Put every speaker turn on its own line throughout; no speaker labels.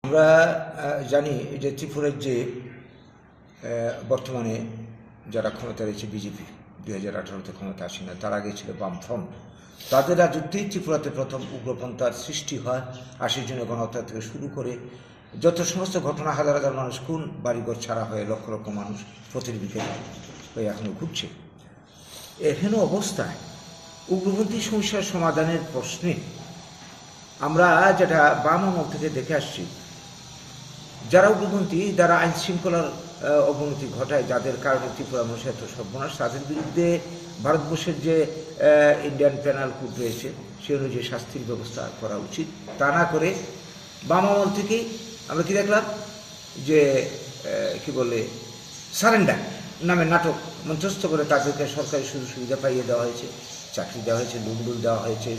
আমরা জানি যে ত্রিপুরার যে বর্তমানে যারা ক্ষমতা রয়েছে বিজেপি 2018-তে ক্ষমতা আসে না, তার আগে ছিল বামফ্রন্ট। তাদের রাজত্বেই ত্রিপুরাতে প্রথম উগ্রপন্থার সৃষ্টি হয়। 80 জনের গণহত্যা থেকে শুরু করে যত সমস্ত ঘটনা, হাজার হাজার মানুষ খুন, বাড়িঘর ছাড়া হয়ে লক্ষ লক্ষ মানুষ প্রতিটি বিকেলে হয়ে এখনও ঘুরছে। এখানে অবস্থায় উগ্রপন্থী সমস্যার সমাধানের প্রশ্নে আমরা যেটা বাম আমল থেকে দেখে আসছি, যারা উগ্রপন্থী, যারা আইন শৃঙ্খলার অবনতি ঘটায়, যাদের কারণে ত্রিপুরা মানুষের এত সর্বনাশ, তাদের বিরুদ্ধে ভারতবর্ষের যে ইন্ডিয়ান পেনাল কোড রয়েছে সে অনুযায়ী শাস্তির ব্যবস্থা করা উচিত। তা না করে বাম আমল থেকেই আমরা কি দেখলাম যে কি বলে সারেন্ডার নামে নাটক মঞ্চস্থ করে তাদেরকে সরকারি সুযোগ সুবিধা পাইয়ে দেওয়া হয়েছে, চাকরি দেওয়া হয়েছে, লুন্ডুল দেওয়া হয়েছে,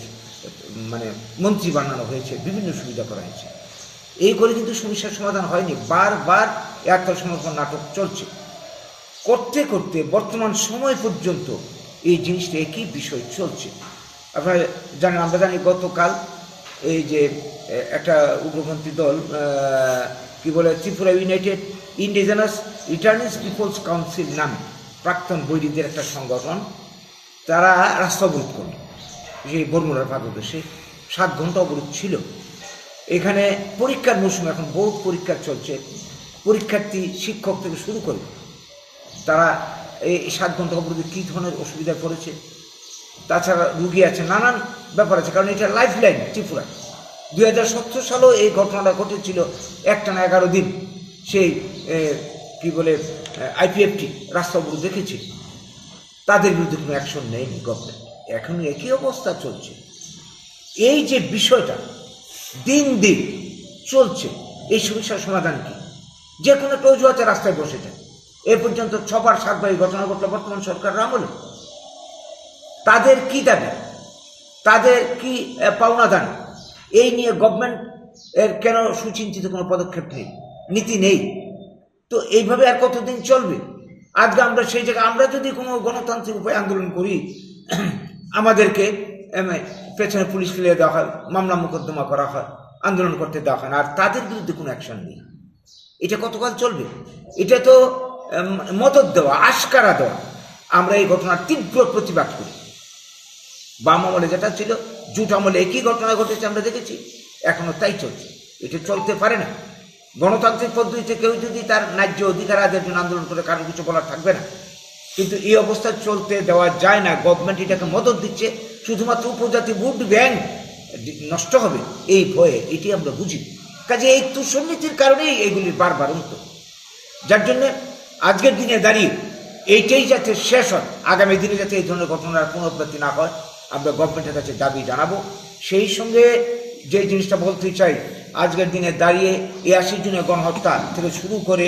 মানে মন্ত্রী বানানো হয়েছে, বিভিন্ন সুবিধা করা হয়েছে। এই করে কিন্তু সমস্যার সমাধান হয়নি। বারবার আত্মসমর্পণ নাটক চলছে। করতে করতে বর্তমান সময় পর্যন্ত এই জিনিসটা একই বিষয় চলছে। আপনারা জানেন, আমরা জানি গতকাল এই যে একটা উগ্রপন্থী দল কি বলে Tripura United Indigenous Returnees People's Council নামে প্রাক্তন বৈরীদের একটা সংগঠন, তারা রাস্তা অবরোধ করল সেই বর্মুড়ার পাদদেশে। 7 ঘন্টা অবরোধ ছিল। এখানে পরীক্ষার মৌসুমে এখন বহুত পরীক্ষা চলছে। পরীক্ষার্থী, শিক্ষক থেকে শুরু করে তারা এই 7 ঘন্টা অবরোধে কী ধরনের অসুবিধায় পড়েছে। তাছাড়া রুগী আছে, নানান ব্যাপার আছে, কারণ এটা লাইফ লাইন ত্রিপুরা। 2017 সালেও এই ঘটনাটা ঘটেছিল, একটানা 11 দিন সেই কি বলে আইপিএফটি রাস্তা অবরোধ দেখেছি। তাদের বিরুদ্ধে কোনো অ্যাকশন নেয়নি গভর্নমেন্ট। এখন একই অবস্থা চলছে। এই যে বিষয়টা দিন দিন চলছে, এই সমস্যার সমাধান কি? যে কোনো একটা অজুহাতে রাস্তায় বসে যায়। এ পর্যন্ত 6বার 7বার এই ঘটনা ঘটলো বর্তমান সরকারের আমলে। তাদের কি দাবি, তাদের কি পাওনা দান, এই নিয়ে গভর্নমেন্ট এর কেন সুচিন্তিত কোনো পদক্ষেপ নেই, নীতি নেই? তো এইভাবে আর কতদিন চলবে? আজকে আমরা সেই জায়গায়, আমরা যদি কোনো গণতান্ত্রিক উপায়ে আন্দোলন করি, আমাদেরকে পেছনে পুলিশ ফেলে দেওয়া হয়, মামলা মোকদ্দমা করা হয়, আন্দোলন করতে দেওয়া হয় না, আর তাদের বিরুদ্ধে কোনো অ্যাকশন নেই। এটা কতকাল চলবে? এটা তো মদত দেওয়া, আশকারা দেওয়া। আমরা এই ঘটনার তীব্র প্রতিবাদ করি। বাম আমলে যেটা ছিল, জুট আমলে একই ঘটনা ঘটেছে, আমরা দেখেছি, এখনো তাই চলছে। এটা চলতে পারে না। গণতান্ত্রিক পদ্ধতিতে কেউ যদি তার ন্যায্য অধিকার আদায়ের জন্য আন্দোলন করে, কারণ কিছু বলার থাকবে না। কিন্তু এই অবস্থা চলতে দেওয়া যায় না। গভর্নমেন্ট এটাকে মদত দিচ্ছে শুধুমাত্র উপজাতি ভোট ব্যাংক নষ্ট হবে এই ভয়ে। এটি আমরা বুঝি। কাজে এই দুর্নীতির কারণেই এইগুলির বারবার উন্নত, যার জন্য আজকের দিনে দাঁড়িয়ে এইটাই যাতে শেষ হয়, আগামী দিনে যাতে এই ধরনের ঘটনার পুনরাবৃত্তি না হয়, আমরা গভর্নমেন্টের কাছে দাবি জানাবো। সেই সঙ্গে যে জিনিসটা বলতে চাই, আজকের দিনে দাঁড়িয়ে এই 80 জনের গণহত্যা থেকে শুরু করে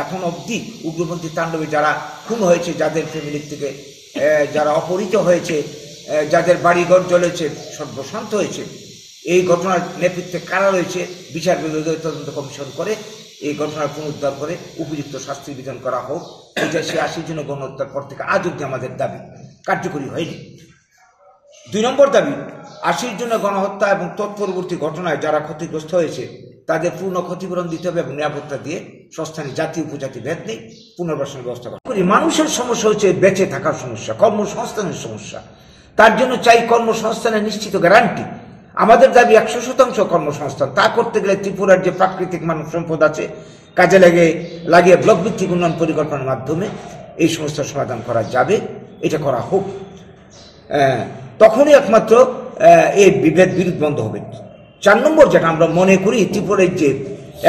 এখন অবধি উগ্রপন্থী তাণ্ডবে যারা খুন হয়েছে, যাদের ফ্যামিলির থেকে যারা অপহৃত হয়েছে, যাদের বাড়িঘর জ্বলেছে, সর্বশান্ত হয়েছে, এই ঘটনার নেতৃত্বে কারা রয়েছে, বিচার বিভাগীয় তদন্ত কমিশন করে এই ঘটনার পুনরুদ্ধার করে উপযুক্ত শাস্তির বিধান করা হোক। এটা সে 80 জনের গণহত্যার পর থেকে আজ অব্দি আমাদের দাবি কার্যকরী হয়নি। 2 নম্বর দাবি, 80 জনের গণহত্যা এবং তৎপরবর্তী ঘটনায় যারা ক্ষতিগ্রস্ত হয়েছে তাদের পূর্ণ ক্ষতিপূরণ দিতে হবে এবং নিরাপত্তা দিয়ে সস্থানীয় জাতি উপজাতি ভেদ নেই পুনর্বাসনের ব্যবস্থা করি। মানুষের সমস্যা হচ্ছে বেঁচে থাকার সমস্যা, কর্মসংস্থানের সমস্যা। তার জন্য চাই কর্মসংস্থানের নিশ্চিত গ্যারান্টি। আমাদের দাবি 100% কর্মসংস্থান। তা করতে গেলে ত্রিপুরার যে প্রাকৃতিক মানব সম্পদ আছে, কাজে লাগিয়ে ব্লক ভিত্তিক উন্নয়ন পরিকল্পনার মাধ্যমে এই সমস্যার সমাধান করা যাবে। এটা করা হোক, তখনই একমাত্র এই বিভেদ বিরোধ বন্ধ হবে। 4 নম্বর যেটা আমরা মনে করি, ত্রিপুরার যে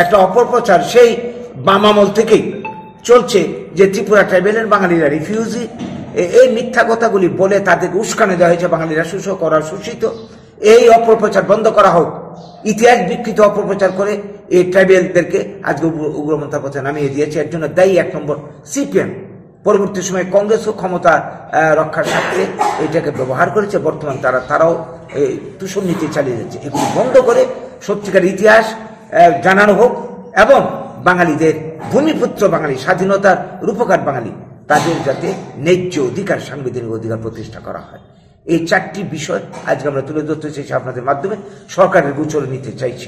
একটা অপপ্রচার সেই বাম আমল থেকেই চলছে যে ত্রিপুরা ট্রাইবেলের বাঙালিরা রিফিউজি, এই মিথ্যা কথাগুলি বলে তাদেরকে উস্কানি দেওয়া হয়েছে, বাঙালিরা শোষক করা শোষিত। এই অপপ্রচার বন্ধ করা হোক। ইতিহাস বিকৃত অপপ্রচার করে এই ট্রাইবেলদেরকে আজকে উগ্রপন্থার পথে নামিয়ে দিয়েছে। এর জন্য দায়ী 1 নম্বর সিপিএম। পরবর্তী সময়ে কংগ্রেসও ক্ষমতা রক্ষার স্বার্থে এটাকে ব্যবহার করেছে। বর্তমান তারাও এই তুষনীতি চালিয়ে যাচ্ছে। এগুলি বন্ধ করে সত্যিকার ইতিহাস জানানো হোক এবং বাঙালিদের, ভূমিপুত্র বাঙালি, স্বাধীনতার রূপকার বাঙালি, তাদের যাতে ন্যায্য অধিকার, সাংবিধানিক অধিকার প্রতিষ্ঠা করা হয়। এই 4টি বিষয় আজকে আমরা তুলে ধরতে চাইছি আপনাদের মাধ্যমে, সরকারের গোচরে নিতে চাইছি।